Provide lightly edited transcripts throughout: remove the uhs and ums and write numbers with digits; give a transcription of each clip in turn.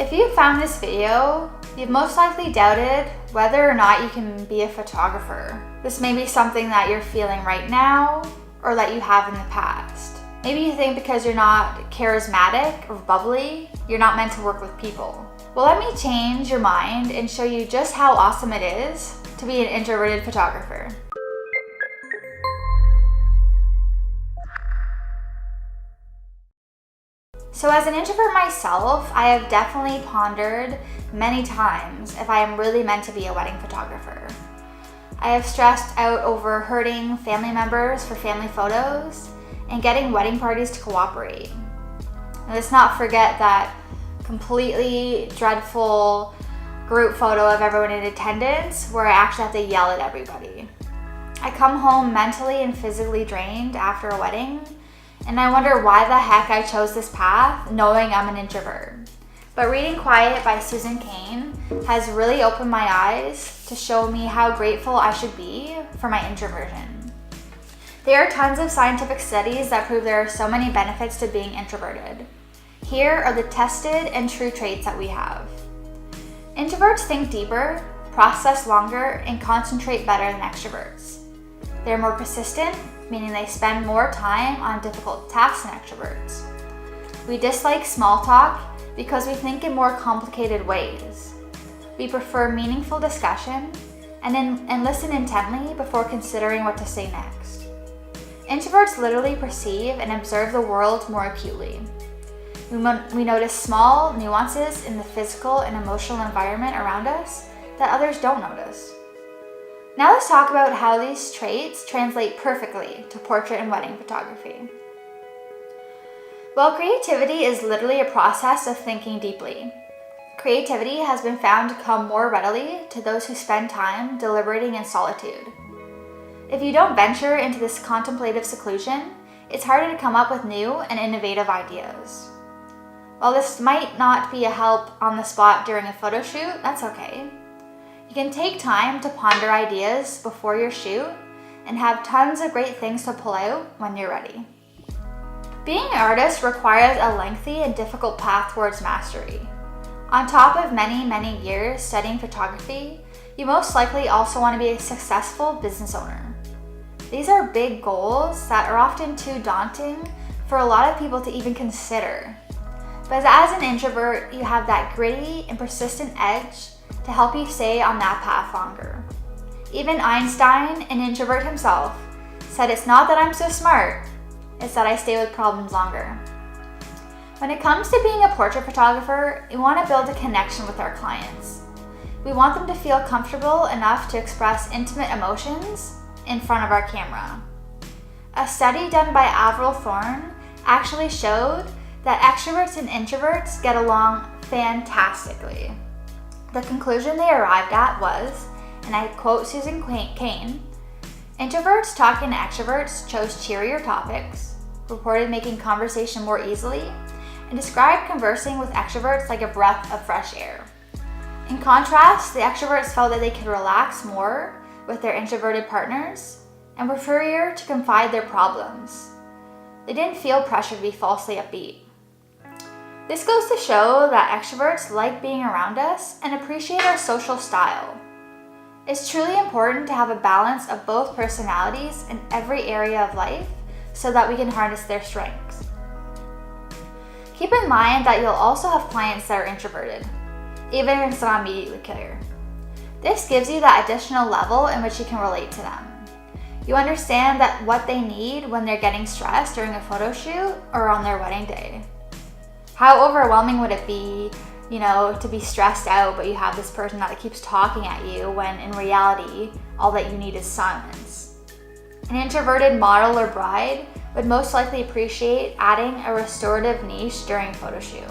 If you found this video, you've most likely doubted whether or not you can be a photographer. This may be something that you're feeling right now or that you have in the past. Maybe you think because you're not charismatic or bubbly, you're not meant to work with people. Well, let me change your mind and show you just how awesome it is to be an introverted photographer. So as an introvert myself, I have definitely pondered many times if I am really meant to be a wedding photographer. I have stressed out over hurting family members for family photos and getting wedding parties to cooperate. And let's not forget that completely dreadful group photo of everyone in attendance where I actually have to yell at everybody. I come home mentally and physically drained after a wedding, and I wonder why the heck I chose this path knowing I'm an introvert. But reading Quiet by Susan Cain has really opened my eyes to show me how grateful I should be for my introversion. There are tons of scientific studies that prove there are so many benefits to being introverted. Here are the tested and true traits that we have. Introverts think deeper, process longer, and concentrate better than extroverts. They're more persistent, meaning they spend more time on difficult tasks than extroverts. We dislike small talk because we think in more complicated ways. We prefer meaningful discussion and listen intently before considering what to say next. Introverts literally perceive and observe the world more acutely. We notice small nuances in the physical and emotional environment around us that others don't notice. Now let's talk about how these traits translate perfectly to portrait and wedding photography. Well, creativity is literally a process of thinking deeply. Creativity has been found to come more readily to those who spend time deliberating in solitude. If you don't venture into this contemplative seclusion, it's harder to come up with new and innovative ideas. While this might not be a help on the spot during a photo shoot, that's okay. You can take time to ponder ideas before your shoot and have tons of great things to pull out when you're ready. Being an artist requires a lengthy and difficult path towards mastery. On top of many years studying photography, you most likely also want to be a successful business owner. These are big goals that are often too daunting for a lot of people to even consider. But as an introvert, you have that gritty and persistent edge to help you stay on that path longer. Even Einstein, an introvert himself, said it's not that I'm so smart, it's that I stay with problems longer. When it comes to being a portrait photographer, we want to build a connection with our clients. We want them to feel comfortable enough to express intimate emotions in front of our camera. A study done by Avril Thorne actually showed that extroverts and introverts get along fantastically. The conclusion they arrived at was, and I quote Susan Cain, "Introverts talking to extroverts chose cheerier topics, reported making conversation more easily, and described conversing with extroverts like a breath of fresh air. In contrast, the extroverts felt that they could relax more with their introverted partners and were freer to confide their problems. They didn't feel pressure to be falsely upbeat." This goes to show that extroverts like being around us and appreciate our social style. It's truly important to have a balance of both personalities in every area of life so that we can harness their strengths. Keep in mind that you'll also have clients that are introverted, even if it's not immediately clear. This gives you that additional level in which you can relate to them. You understand that what they need when they're getting stressed during a photo shoot or on their wedding day. How overwhelming would it be, to be stressed out, but you have this person that keeps talking at you when in reality, all that you need is silence. An introverted model or bride would most likely appreciate adding a restorative niche during a photo shoot.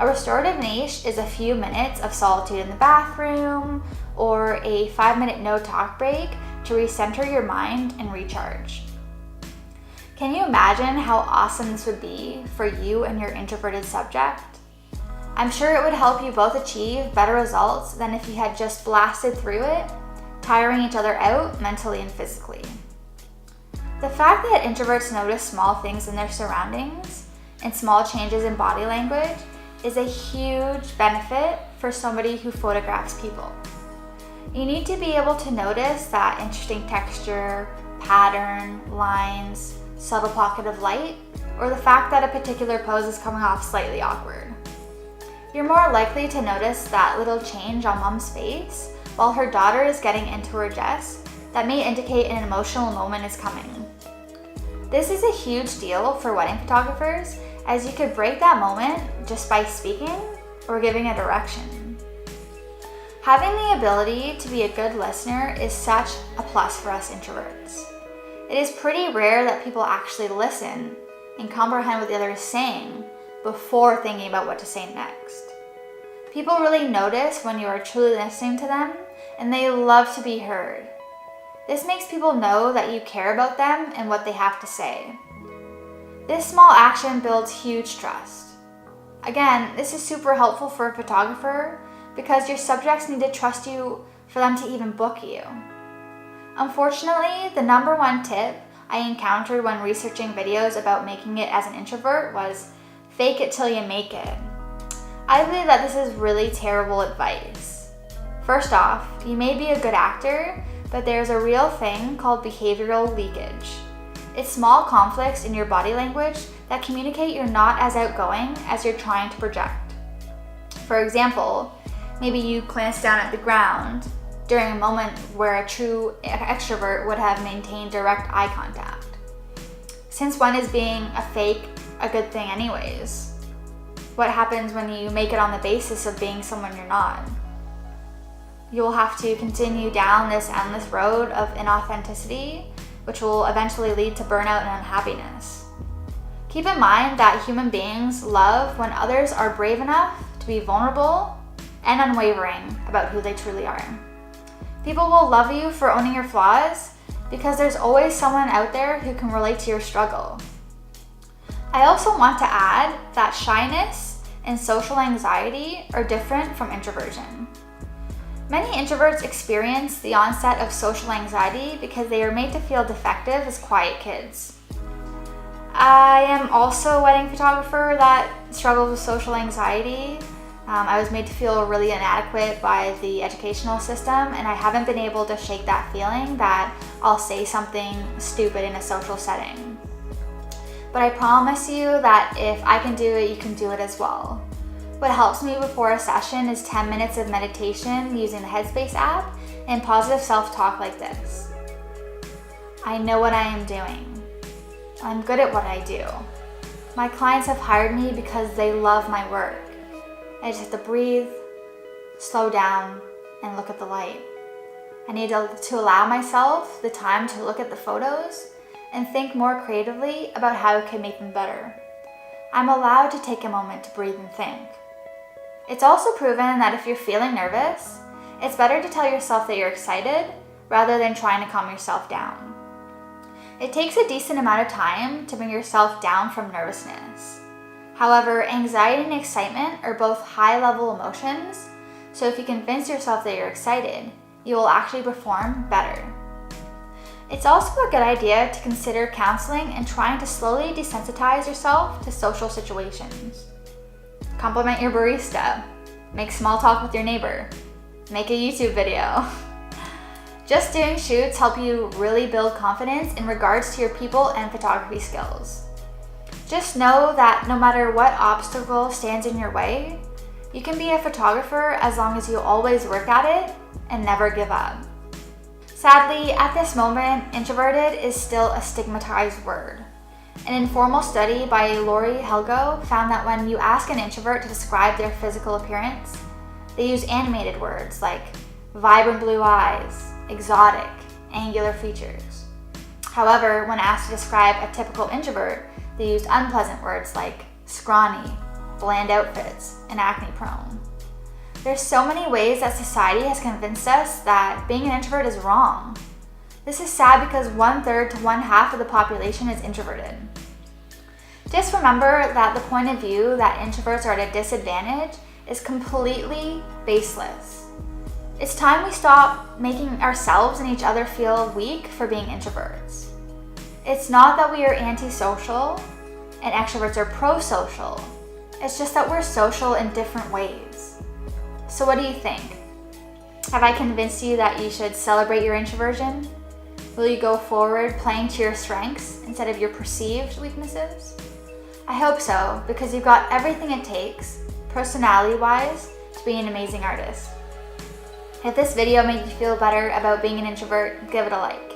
A restorative niche is a few minutes of solitude in the bathroom or a 5-minute no-talk break to recenter your mind and recharge. Can you imagine how awesome this would be for you and your introverted subject? I'm sure it would help you both achieve better results than if you had just blasted through it, tiring each other out mentally and physically. The fact that introverts notice small things in their surroundings and small changes in body language is a huge benefit for somebody who photographs people. You need to be able to notice that interesting texture, pattern, lines, subtle pocket of light, or the fact that a particular pose is coming off slightly awkward. You're more likely to notice that little change on mom's face while her daughter is getting into her dress that may indicate an emotional moment is coming. This is a huge deal for wedding photographers, as you could break that moment just by speaking or giving a direction. Having the ability to be a good listener is such a plus for us introverts. It is pretty rare that people actually listen and comprehend what the other is saying before thinking about what to say next. People really notice when you are truly listening to them, and they love to be heard. This makes people know that you care about them and what they have to say. This small action builds huge trust. Again, this is super helpful for a photographer because your subjects need to trust you for them to even book you. Unfortunately, the number one tip I encountered when researching videos about making it as an introvert was fake it till you make it. I believe that this is really terrible advice. First off, you may be a good actor, but there's a real thing called behavioral leakage. It's small conflicts in your body language that communicate you're not as outgoing as you're trying to project. For example, maybe you glance down at the ground during a moment where a true extrovert would have maintained direct eye contact. Since when is being a fake a good thing anyways? What happens when you make it on the basis of being someone you're not? You'll have to continue down this endless road of inauthenticity, which will eventually lead to burnout and unhappiness. Keep in mind that human beings love when others are brave enough to be vulnerable and unwavering about who they truly are. People will love you for owning your flaws because there's always someone out there who can relate to your struggle. I also want to add that shyness and social anxiety are different from introversion. Many introverts experience the onset of social anxiety because they are made to feel defective as quiet kids. I am also a wedding photographer that struggles with social anxiety. I was made to feel really inadequate by the educational system, and I haven't been able to shake that feeling that I'll say something stupid in a social setting. But I promise you that if I can do it, you can do it as well. What helps me before a session is 10 minutes of meditation using the Headspace app and positive self-talk like this. I know what I am doing. I'm good at what I do. My clients have hired me because they love my work. I just have to breathe, slow down, and look at the light. I need to allow myself the time to look at the photos and think more creatively about how I can make them better. I'm allowed to take a moment to breathe and think. It's also proven that if you're feeling nervous, it's better to tell yourself that you're excited rather than trying to calm yourself down. It takes a decent amount of time to bring yourself down from nervousness. However, anxiety and excitement are both high-level emotions, so if you convince yourself that you're excited, you will actually perform better. It's also a good idea to consider counseling and trying to slowly desensitize yourself to social situations. Compliment your barista, make small talk with your neighbor, make a YouTube video. Just doing shoots help you really build confidence in regards to your people and photography skills. Just know that no matter what obstacle stands in your way, you can be a photographer as long as you always work at it and never give up. Sadly, at this moment, introverted is still a stigmatized word. An informal study by Lori Helgo found that when you ask an introvert to describe their physical appearance, they use animated words like vibrant blue eyes, exotic, angular features. However, when asked to describe a typical introvert, they used unpleasant words like scrawny, bland outfits, and acne-prone. There's so many ways that society has convinced us that being an introvert is wrong. This is sad because 1/3 to 1/2 of the population is introverted. Just remember that the point of view that introverts are at a disadvantage is completely baseless. It's time we stop making ourselves and each other feel weak for being introverts. It's not that we are antisocial and extroverts are pro-social. It's just that we're social in different ways. So what do you think? Have I convinced you that you should celebrate your introversion? Will you go forward playing to your strengths instead of your perceived weaknesses? I hope so, because you've got everything it takes, personality-wise, to be an amazing artist. If this video made you feel better about being an introvert, give it a like.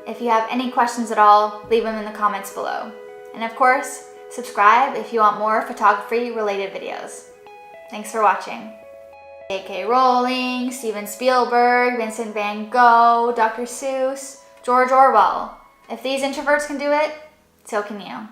If you have any questions at all, leave them in the comments below. And of course, subscribe if you want more photography-related videos. Thanks for watching. J.K. Rowling, Steven Spielberg, Vincent van Gogh, Dr. Seuss, George Orwell. If these introverts can do it, so can you.